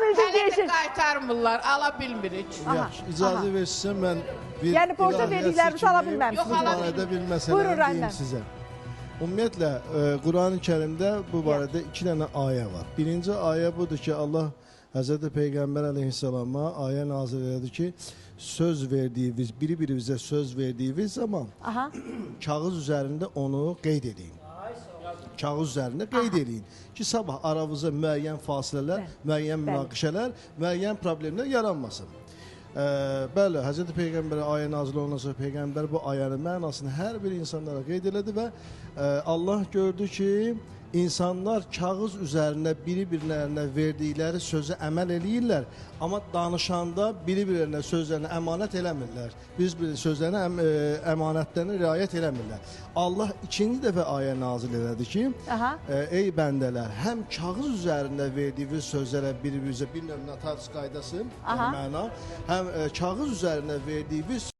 bildim Hələ də deyirsin. qaytarmırlar, ala bilmirik. Yaxşı, icazə versin mən bir Yəni borca ilahiyyat verdiklərimizi ala həkimiyim. bilməmişsiniz. Yox, Bu ala barədə bir Buyurun, məsələ deyim Rəhman. sizə. Ümumiyyətlə, Quran-ı Kərimdə bu barədə 2 dənə ayə var. Birinci ayə budur ki, Allah Həzrəti Peyğəmbər əleyhissalama ayə nazil elədi ki, söz verdiyiniz, biri-birinizə söz verdiyiniz zaman Aha. kağız üzərində onu qeyd edin. Kağız üzərində qeyd edin ki, sabah aranızda müəyyən fasilələr, müəyyən münaqişələr, müəyyən problemlər yaranmasın. Bəli, Həzrəti Peyğəmbərə ayə nazil ondan sonra Peyğəmbər bu ayənin mənasını hər bir insanlara qeyd elədi və Allah gördü ki, insanlar kağız üzərində biri-birlərinə verdikləri sözə əməl eləyirlər, amma danışanda biri-birlərinə sözlərinə əmanət eləmirlər. Bir sözlərinə əmanətlərinə riayət eləmirlər. Allah ikinci dəfə ayə nazil elədi ki, ey bəndələr, həm kağız üzərində verdiyiniz sözlərə bir-birinizə bir növ notarius qaydası, məna, həm kağız üzərində verdiyiniz